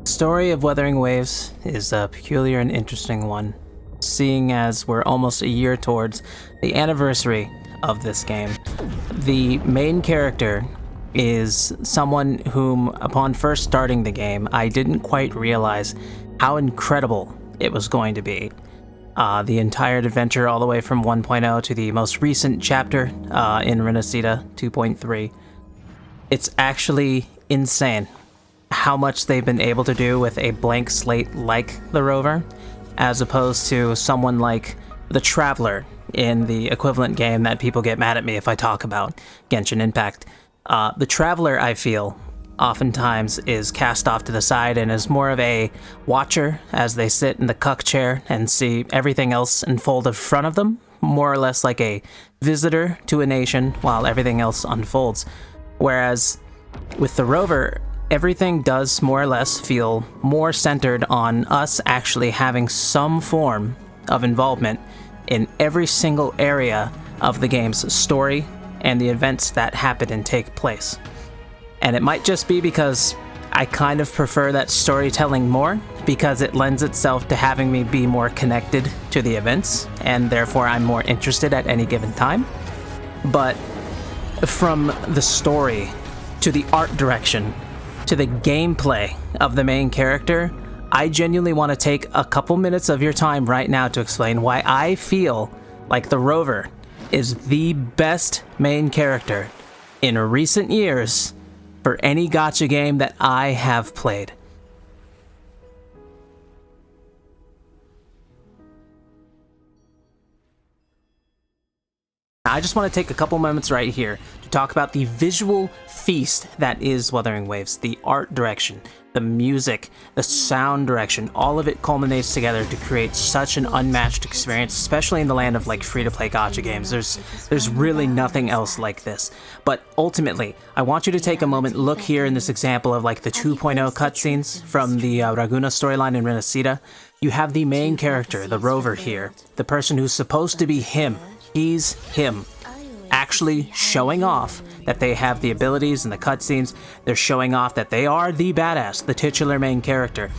Story of Wuthering Waves is a peculiar and interesting one, seeing as we're almost a year towards the anniversary of this game. The main character is someone whom, upon first starting the game, I didn't quite realize how incredible it was going to be. The entire adventure, all the way from 1.0 to the most recent chapter in Renacida 2.3, it's actually insane how much they've been able to do with a blank slate like the Rover, as opposed to someone like the Traveler in the equivalent game that people get mad at me if I talk about, Genshin Impact. The Traveler, I feel, oftentimes is cast off to the side and is more of a watcher as they sit in the cuck chair and see everything else unfold in front of them, more or less like a visitor to a nation while everything else unfolds. Whereas with the Rover, everything does more or less feel more centered on us actually having some form of involvement in every single area of the game's story and the events that happen and take place. And it might just be because I kind of prefer that storytelling more, because it lends itself to having me be more connected to the events, and therefore I'm more interested at any given time. But from the story to the art direction to the gameplay of the main character, I genuinely want to take a couple minutes of your time right now to explain why I feel like the Rover is the best main character in recent years for any gacha game that I have played. I just want to take a couple moments right here to talk about the visual feast that is Wuthering Waves. The art direction, the music, the sound direction, all of it culminates together to create such an unmatched experience, especially in the land of like free-to-play gacha games. There's really nothing else like this. But ultimately, I want you to take a moment, look here in this example of like the 2.0 cutscenes from the Raguna storyline in Renacida. You have the main character, the Rover here, the person who's supposed to be him. He's him, actually showing off that they have the abilities in the cutscenes. They're showing off that they are the badass, the titular main character,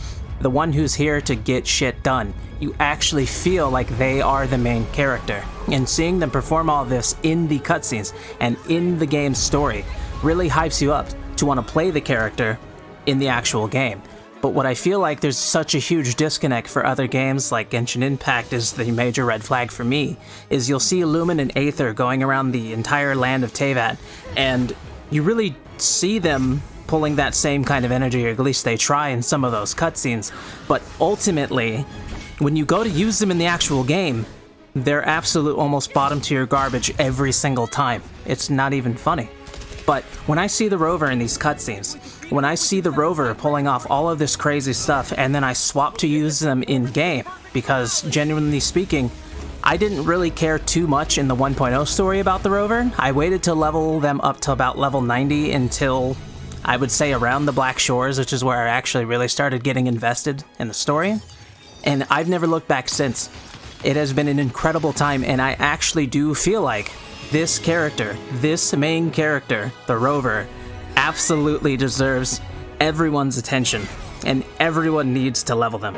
the one who's here to get shit done. You actually feel like they are the main character. And seeing them perform all of this in the cutscenes and in the game's story really hypes you up to want to play the character in the actual game. But what I feel like there's such a huge disconnect for other games, like Genshin Impact is the major red flag for me, is you'll see Lumen and Aether going around the entire land of Teyvat, and you really see them pulling that same kind of energy, or at least they try in some of those cutscenes. But ultimately, when you go to use them in the actual game, they're absolute almost bottom tier garbage every single time. It's not even funny. But when I see the Rover in these cutscenes, when I see the Rover pulling off all of this crazy stuff, and then I swap to use them in-game, because genuinely speaking, I didn't really care too much in the 1.0 story about the Rover. I waited to level them up to about level 90 until, I would say, around the Black Shores, which is where I actually really started getting invested in the story. And I've never looked back since. It has been an incredible time, and I actually do feel like this character, this main character, the Rover, absolutely deserves everyone's attention, and everyone needs to level them.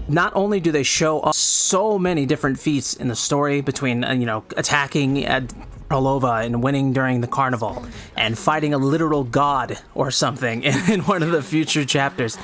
Not only do they show off so many different feats in the story between, attacking at Prolova and winning during the carnival, and fighting a literal god or something in one of the future chapters,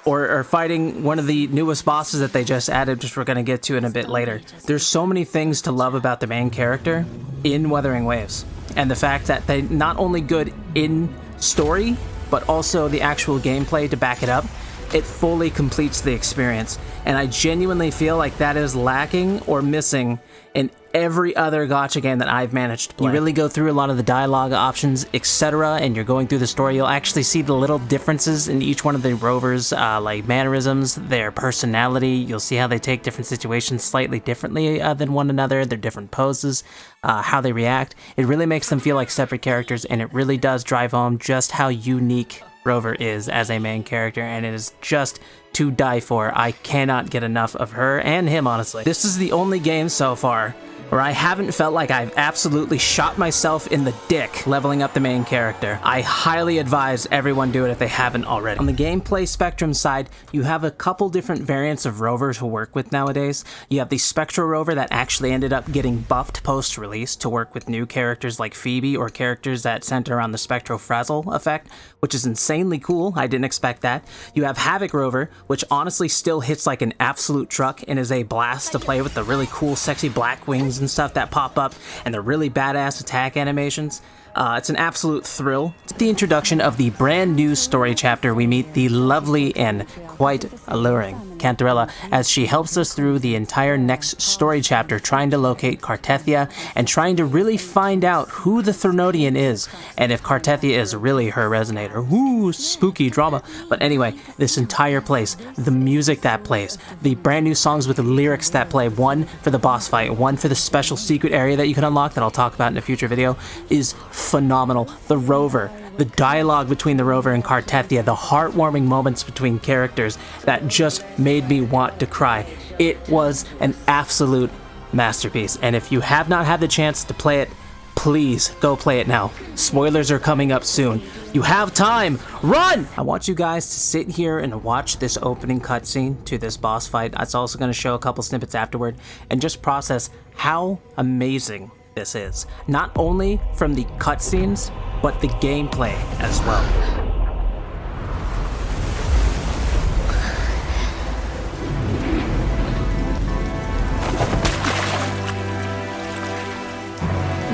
or fighting one of the newest bosses that they just added, which we're going to get to in a bit later. There's so many things to love about the main character in Wuthering Waves, and the fact that they're not only good in story, but also the actual gameplay to back it up. It fully completes the experience, and I genuinely feel like that is lacking or missing in every other gacha game that I've managed to play. You really go through a lot of the dialogue options, etc., and you're going through the story, you'll actually see the little differences in each one of the Rovers, like mannerisms, their personality. You'll see how they take different situations slightly differently than one another, their different poses, how they react. It really makes them feel like separate characters, and it really does drive home just how unique Rover is as a main character, and it is just to die for. I cannot get enough of her and him, honestly. This is the only game so far where I haven't felt like I've absolutely shot myself in the dick leveling up the main character. I highly advise everyone do it if they haven't already. On the gameplay spectrum side, you have a couple different variants of Rover to work with nowadays. You have the Spectral Rover that actually ended up getting buffed post-release to work with new characters like Phoebe or characters that center around the Spectro-Frazzle effect, which is insanely cool. I didn't expect that. You have Havoc Rover, which honestly still hits like an absolute truck and is a blast to play with the really cool, sexy black wings and stuff that pop up and the really badass attack animations. It's an absolute thrill. At the introduction of the brand new story chapter, we meet the lovely and quite alluring Cantarella as she helps us through the entire next story chapter, trying to locate Cartethia and trying to really find out who the Threnodian is and if Cartethia is really her resonator. Ooh, spooky drama. But anyway, this entire place, the music that plays, the brand new songs with the lyrics that play, one for the boss fight, one for the special secret area that you can unlock that I'll talk about in a future video, is phenomenal. The Rover, the dialogue between the Rover and Cartethia, the heartwarming moments between characters that just made me want to cry. It was an absolute masterpiece, and if you have not had the chance to play it, please go play it now. Spoilers are coming up soon. You have time. Run! I want you guys to sit here and watch this opening cutscene to this boss fight. It's also going to show a couple snippets afterward and just process how amazing this is. Not only from the cutscenes, but the gameplay as well.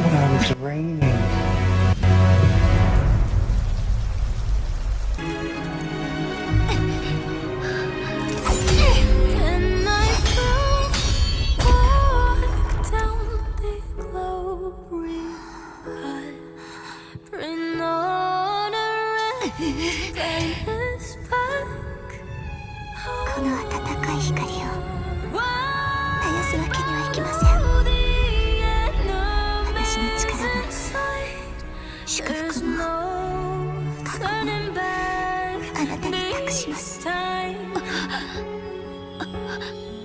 Wow, it's raining.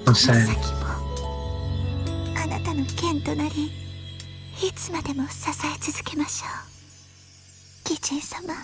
I'm sad. あなたの剣となり、いつまでも支え続けましょう。義人様。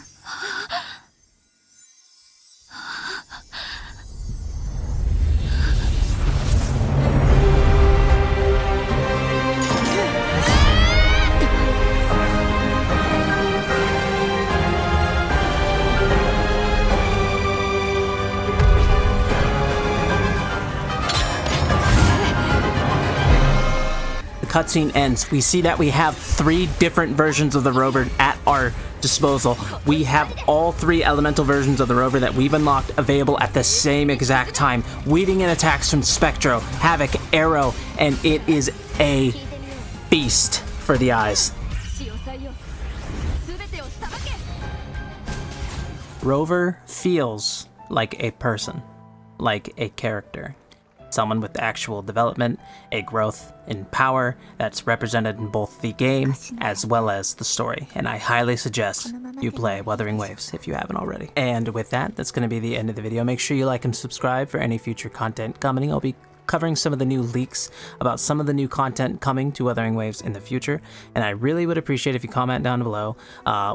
Cutscene ends, we see that we have 3 different versions of the Rover at our disposal. We have all 3 elemental versions of the Rover that we've unlocked available at the same exact time, weaving in attacks from Spectro, Havoc, Arrow, and it is a feast for the eyes. Rover feels like a person, like a character. Someone with actual development, a growth in power that's represented in both the game as well as the story. And I highly suggest you play Wuthering Waves if you haven't already. And with that, that's going to be the end of the video. Make sure you like and subscribe for any future content coming. I'll be covering some of the new leaks about some of the new content coming to Wuthering Waves in the future. And I really would appreciate if you comment down below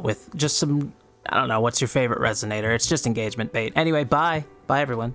with just some, I don't know, what's your favorite resonator? It's just engagement bait. Anyway, bye. Bye, everyone.